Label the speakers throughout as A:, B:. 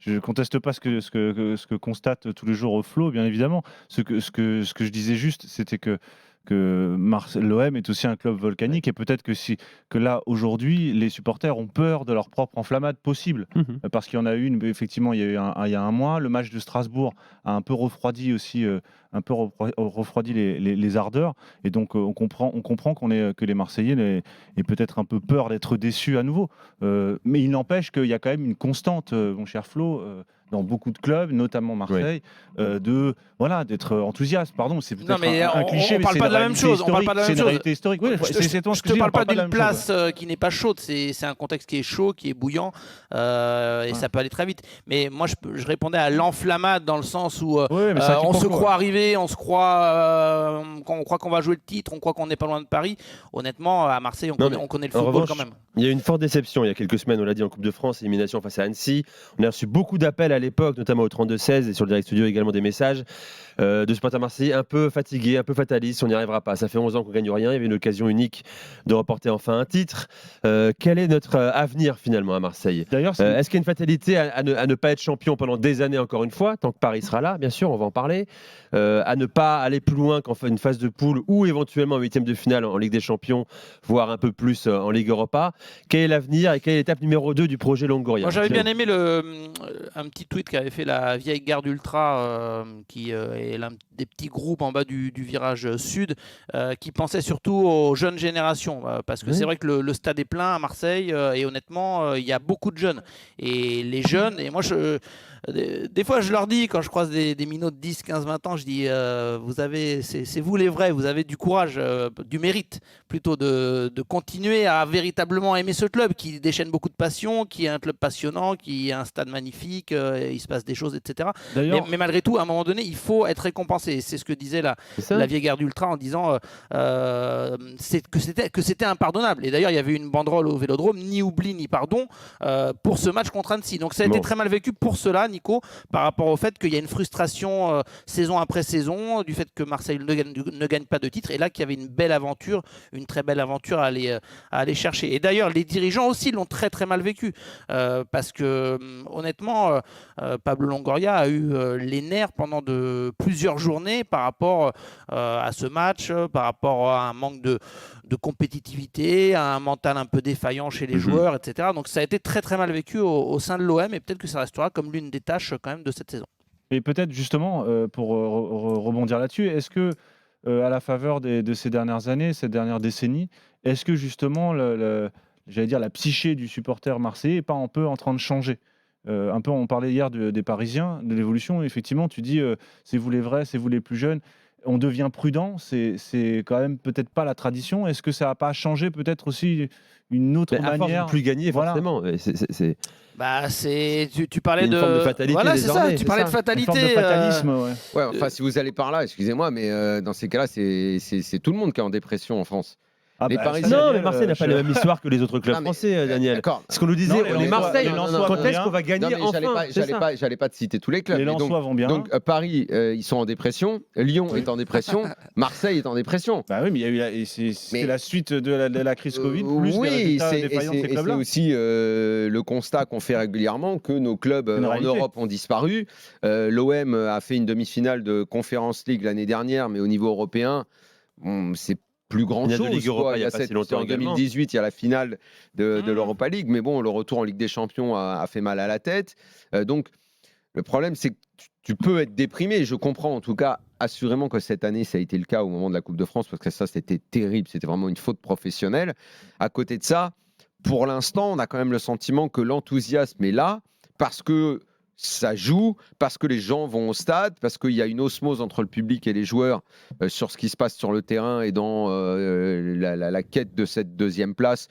A: je conteste pas ce que constate tous les jours Flo, bien évidemment. Ce que je disais juste, c'était que l'OM est aussi un club volcanique et peut-être que là aujourd'hui les supporters ont peur de leur propre enflammade possible. Parce qu'il y en a eu une, effectivement, il y a eu il y a un mois. Le match de Strasbourg a un peu refroidi aussi, refroidi les ardeurs. Et donc on comprend que les Marseillais aient peut-être un peu peur d'être déçus à nouveau. Mais il n'empêche qu'il y a quand même une constante, mon cher Flo, dans beaucoup de clubs, notamment Marseille, d'être enthousiaste. Pardon, c'est
B: Non,
A: peut-être
B: mais
A: un cliché,
B: on
A: mais
B: parle
A: c'est
B: pas
A: une
B: de la même
A: réalité
B: chose. On parle
A: historique.
B: pas de la
A: C'est
B: même
A: une
B: chose.
A: réalité historique. Oui, c'est toi ce
B: Je
A: que
B: te
A: je dis, on
B: parle pas
A: parle pas de la
B: d'une
A: même chose.
B: place qui n'est pas chaude. C'est un contexte qui est chaud, qui est bouillant, et ça peut aller très vite. Mais moi, je répondais à l'enflammade dans le sens où
A: Mais ça,
B: on se
A: pourquoi
B: croit arrivé, on croit qu'on va jouer le titre, on croit qu'on n'est pas loin de Paris. Honnêtement, à Marseille, on connaît le
C: En
B: football
C: revanche,
B: quand même.
C: il y a eu une forte déception il y a quelques semaines, on l'a dit en Coupe de France, élimination face à Annecy. On a reçu beaucoup d'appels à l'époque, notamment au 32-16 et sur le direct studio également des messages de supporters marseillais un peu fatigués, un peu fatalistes, on n'y arrivera pas. Ça fait 11 ans qu'on gagne rien, il y avait une occasion unique de remporter enfin un titre. Quel est notre avenir finalement à Marseille?
A: D'ailleurs,
C: est-ce qu'il y a une fatalité à ne pas être champion pendant des années encore une fois, tant que Paris sera là, bien sûr, on va en parler, à ne pas aller plus loin qu'en une phase de poule ou éventuellement en huitième de finale en Ligue des Champions, voire un peu plus en Ligue Europa? Quel est l'avenir et quelle est l'étape numéro 2 du projet Longoria?
B: Moi, j'avais bien aimé un petit tweet qu'avait fait la vieille garde ultra, qui est l'un des petits groupes en bas du virage sud, qui pensait surtout aux jeunes générations. Parce que c'est vrai que le stade est plein à Marseille, et honnêtement, il y a beaucoup de jeunes. Et les jeunes, et moi, des fois, je leur dis, quand je croise des minots de 10, 15, 20 ans, je dis, c'est vous les vrais, vous avez du courage, du mérite, plutôt de continuer à véritablement aimer ce club qui déchaîne beaucoup de passion, qui est un club passionnant, qui a un stade magnifique, il se passe des choses, etc. Mais malgré tout, à un moment donné, il faut être récompensé. C'est ce que disait la vieille garde ultra en disant que c'était impardonnable. Et d'ailleurs, il y avait une banderole au Vélodrome, ni oubli ni pardon, pour ce match contre Annecy. Donc ça a été très mal vécu pour cela, Nico, par rapport au fait qu'il y a une frustration saison après saison, du fait que Marseille ne gagne pas de titre, et là qu'il y avait une belle aventure, une très belle aventure à aller chercher. Et d'ailleurs, les dirigeants aussi l'ont très très mal vécu, parce que honnêtement, Pablo Longoria a eu les nerfs pendant plusieurs journées par rapport à ce match, par rapport à un manque de compétitivité, à un mental un peu défaillant chez les joueurs, etc. Donc ça a été très très mal vécu au sein de l'OM, et peut-être que ça restera comme l'une des tâches quand même de cette saison.
A: Et peut-être justement, pour rebondir là-dessus, est-ce que à la faveur de ces dernières années, ces dernières décennies, est-ce que justement j'allais dire la psyché du supporter marseillais n'est pas un peu en train de changer? Un peu, on parlait hier des Parisiens, de l'évolution. Effectivement, tu dis c'est vous les vrais, c'est vous les plus jeunes. On devient prudent, c'est quand même peut-être pas la tradition. Est-ce que ça n'a pas changé peut-être aussi une autre manière?
C: À force de ne plus gagner, forcément.
B: Tu parlais
C: de forme de fatalité.
B: Voilà, c'est ça. Tu parlais de fatalité.
A: Une forme de fatalisme,
D: ouais. Enfin, si vous allez par là, excusez-moi, mais dans ces cas-là, c'est tout le monde qui est en dépression en France. Les Parisiens.
C: Non, mais Marseille n'a pas la même histoire que les autres clubs français, Daniel. Ce qu'on nous disait, on est Marseille. Quand est-ce qu'on va gagner enfin?
D: J'allais pas te citer tous les clubs.
A: Les Lensois vont bien.
D: Donc Paris, ils sont en dépression. Lyon est en dépression. Marseille est en dépression.
A: Bah oui, mais c'est la suite de la crise Covid. Plus
D: oui, c'est aussi le constat qu'on fait régulièrement que nos clubs en Europe ont disparu. L'OM a fait une demi-finale de Conference League l'année dernière, mais au niveau européen, c'est plus grand chose. En 2018, il y a la finale de l'Europa League, mais bon, le retour en Ligue des Champions a fait mal à la tête. Donc, le problème, c'est que tu peux être déprimé. Je comprends, en tout cas, assurément que cette année, ça a été le cas au moment de la Coupe de France, parce que ça, c'était terrible. C'était vraiment une faute professionnelle. À côté de ça, pour l'instant, on a quand même le sentiment que l'enthousiasme est là, parce que ça joue, parce que les gens vont au stade, parce qu'il y a une osmose entre le public et les joueurs sur ce qui se passe sur le terrain et dans la quête de cette deuxième place,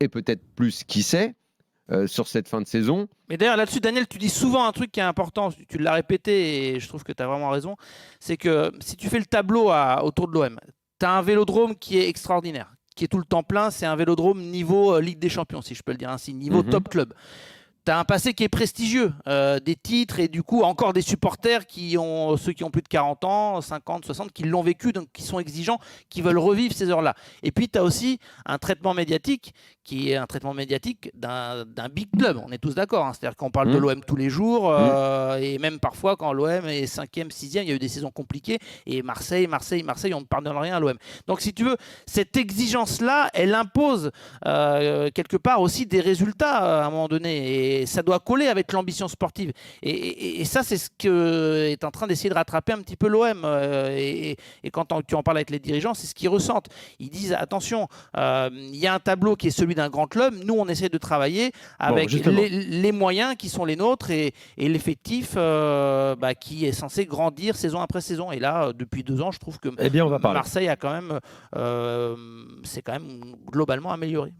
D: et peut-être plus, qui sait, sur cette fin de saison.
B: Mais d'ailleurs, là-dessus, Daniel, tu dis souvent un truc qui est important, tu l'as répété et je trouve que tu as vraiment raison, c'est que si tu fais le tableau autour de l'OM, tu as un vélodrome qui est extraordinaire, qui est tout le temps plein, c'est un vélodrome niveau Ligue des Champions, si je peux le dire ainsi, niveau top club. tu as un passé qui est prestigieux, des titres et du coup encore des supporters ceux qui ont plus de 40 ans, 50, 60, qui l'ont vécu, donc qui sont exigeants, qui veulent revivre ces heures-là. Et puis tu as aussi un traitement médiatique qui est un traitement médiatique d'un big club, on est tous d'accord, hein. C'est-à-dire qu'on parle de l'OM tous les jours, et même parfois quand l'OM est 5e, 6e, il y a eu des saisons compliquées, et Marseille, on ne pardonne rien à l'OM. Donc si tu veux, cette exigence-là, elle impose quelque part aussi des résultats à un moment donné, et ça doit coller avec l'ambition sportive. Et ça, c'est ce que est en train d'essayer de rattraper un petit peu l'OM. Et quand tu en parles avec les dirigeants, c'est ce qu'ils ressentent. Ils disent attention, il y a un tableau qui est celui d'un grand club. Nous, on essaie de travailler avec les moyens qui sont les nôtres et l'effectif qui est censé grandir saison après saison. Et là, depuis 2 ans, je trouve que
C: on va parler.
B: Marseille a quand même, c'est quand même globalement amélioré.